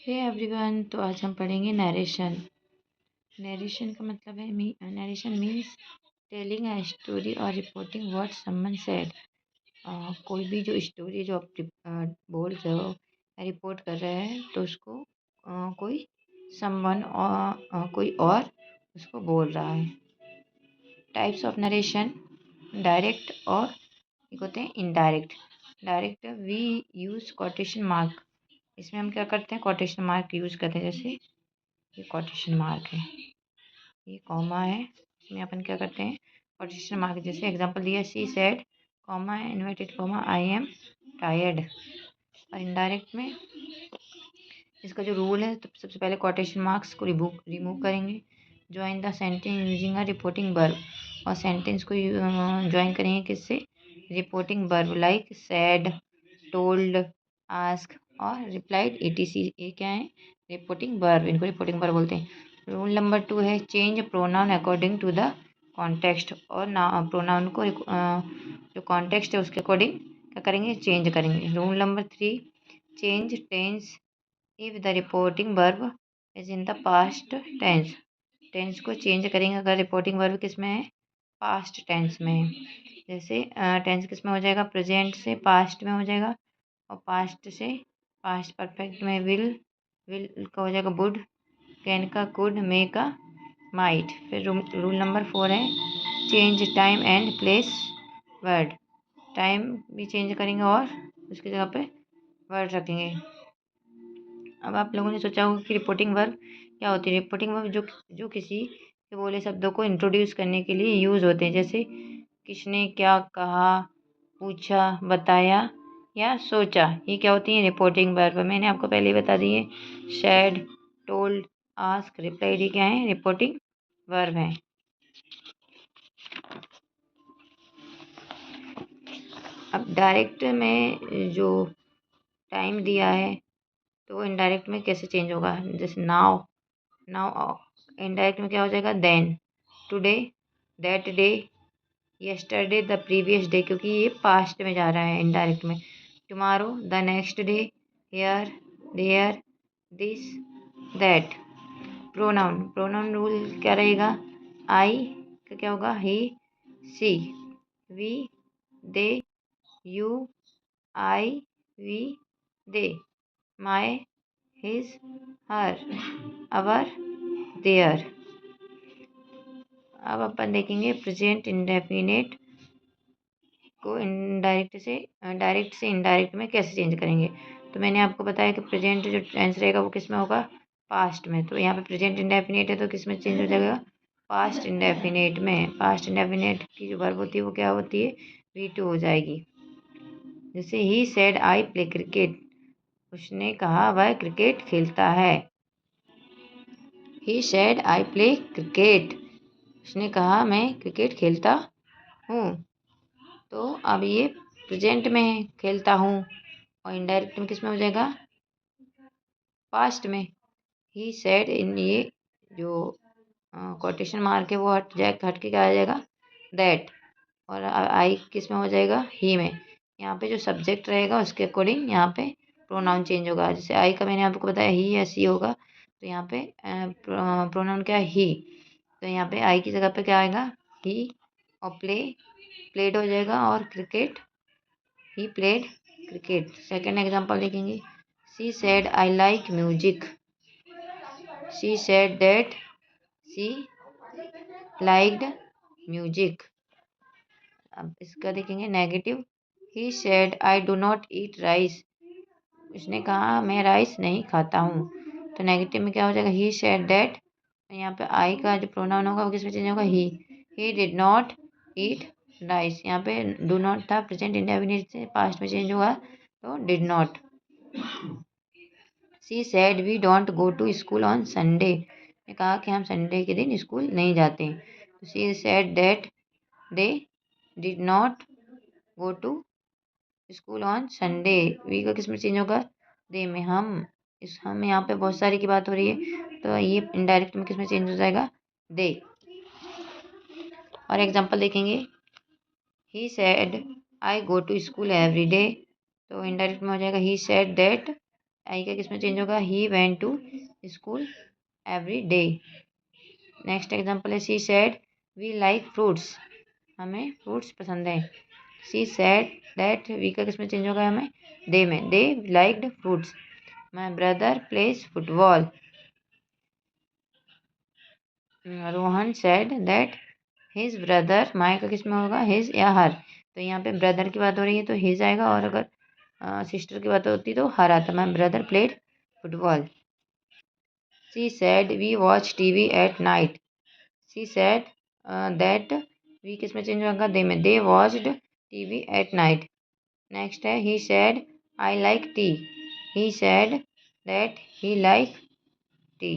Hey everyone, तो आज हम पढ़ेंगे नरेशन। नरेशन का मतलब है narration means telling a story और रिपोर्टिंग व्हाट समवन सेड। कोई भी जो स्टोरी जो आप बोल रहे हो या रिपोर्ट कर रहे हैं तो उसको कोई समवन और कोई और उसको बोल रहा है। टाइप्स ऑफ नरेशन डायरेक्ट और एक होते हैं indirect. Direct we use quotation mark. इसमें हम क्या करते हैं, कोटेशन मार्क यूज करते हैं। जैसे ये कोटेशन मार्क है, ये कॉमा है, इसमें अपन क्या करते हैं कोटेशन मार्क। जैसे एग्जांपल दिया, she said comma inverted comma I am tired. और इनडायरेक्ट में इसका जो रूल है, तो सबसे पहले कोटेशन मार्क्स को रिमूव करेंगे। Join the sentence using a reporting verb, और सेंटेंस को ज्वाइन करेंगे किससे, reporting verb like said, told, ask और रिप्लाइड etc। ये क्या है, रिपोर्टिंग वर्ब, इनको रिपोर्टिंग वर्ब बोलते हैं। रूल नंबर 2 है change pronoun according to the context. और प्रोनाउन को जो कॉन्टेक्स्ट है उसके अकॉर्डिंग क्या करेंगे, चेंज करेंगे। Rule number 3 change tense if the reporting verb is in the past tense. Tense को चेंज करेंगे अगर रिपोर्टिंग वर्ब किस में है, पास्ट टेंस में है। जैसे टेंस किस में हो जाएगा, प्रेजेंट से पास्ट में हो जाएगा, और पास्ट से पास्ट परफेक्ट में विल का हो जाएगा वुड, कैन का कुड, मे का माइट। फिर रूल नंबर 4 है change time and place word. Time भी चेंज करेंगे और उसकी जगह पे वर्ड रखेंगे। अब आप लोगों ने सोचा होगा कि रिपोर्टिंग वर्ब क्या होती है। रिपोर्टिंग वर्ब जो किसी के बोले शब्दों को इंट्रोड्यूस करने के लिए यूज होते हैं। जैसे किसने क्या कहा, पूछा, बताया या सोचा, ये क्या होती है, रिपोर्टिंग वर्ब। मैंने आपको पहले ही बता दी है, शेड, टोल्ड, आस्क, रिप्लाइड, ये क्या है, रिपोर्टिंग वर्ब है। अब डायरेक्ट में जो टाइम दिया है तो वो इनडायरेक्ट में कैसे चेंज होगा। जैसे नाउ, नाउ इनडायरेक्ट में क्या हो जाएगा, then, today, that day, yesterday, the previous day, क्योंकि ये पास्ट में जा रहा है इनडायरेक्ट में। Tomorrow, the next day, here, there, this, that. Pronoun, pronoun rule क्या रहेगा, आई का क्या होगा, he, she, we, they, you, I, we, they, my, his, her, our, their. अब अपन देखेंगे प्रेजेंट इंडेफिनिट को डायरेक्ट से इनडायरेक्ट में कैसे चेंज करेंगे। तो मैंने आपको बताया कि प्रेजेंट जो टेंस रहेगा वो किस में होगा, पास्ट में। तो यहाँ पे प्रेजेंट इंडेफिनिट है तो किस में चेंज हो जाएगा, पास्ट इंडेफिनिट में। पास्ट इंडेफिनिट की जो वर्ब होती है वो क्या होती है, V2 हो जाएगी। जैसे ही सेड आई प्ले क्रिकेट, उसने कहा वह क्रिकेट खेलता है। He said I play cricket, उसने कहा मैं क्रिकेट खेलता हूँ। तो अब ये प्रेजेंट में है, खेलता हूँ, और इनडायरेक्ट में किस में हो जाएगा, पास्ट में। ही सेड, इन ये जो कोटेशन मार्क है वो हट के क्या आ जाएगा, दैट। और आई किस में हो जाएगा, ही में। यहाँ पे जो सब्जेक्ट रहेगा उसके अकॉर्डिंग यहाँ पे प्रोनाउन चेंज होगा। जैसे आई का मैंने आपको बताया ही या सी होगा, तो यहाँ पे प्रोनाउन क्या है, ही। तो यहाँ पे आई की जगह पे क्या आएगा, ही, और प्लेड हो जाएगा, और cricket, he played cricket. Second example देखेंगे, she said I like music, she said that she liked music. अब इसका देखेंगे negative, he said I do not eat rice, उसने कहा मैं राइस नहीं खाता हूँ। तो नेगेटिव में क्या हो जाएगा, ही सेड दैट, यहाँ पे आई का जो प्रोनाउन होगा वो किस में चेंज होगा, he did not eat rice. यहाँ पे डू नॉट था, प्रेजेंट इंडेफिनिट से पास्ट में चेंज हुआ तो did not. She said we don't go to school on Sunday, ने कहा कि हम संडे के दिन स्कूल नहीं जाते। तो she said that they did not go to school on Sunday. We का किस में चेंज होगा, दे में। हम यहाँ पे बहुत सारी की बात हो रही है तो ये इनडायरेक्ट में किस में चेंज हो जाएगा, दे। और एग्जांपल देखेंगे, he said I go to school every day, तो इनडायरेक्ट में हो जाएगा ही सेड दैट आई का किस में चेंज होगा, he went to school every day. Next example है she said we like fruits, हमें फ्रूट्स पसंद है। शी सेड दैट, वी का किस में चेंज होगा हमें, दे में, they liked fruits. My brother plays football. Rohan said that his brother, my का किस में होगा, हिज या हर। तो यहाँ पे ब्रदर की बात हो रही है तो हिज आएगा, और अगर सिस्टर की बात होती तो हर आता। My brother played football. She said we watch TV at night. She said that, we किस में चेंज होगा, दे में, they watched TV at night. Next है he said I like tea. He said that he like T.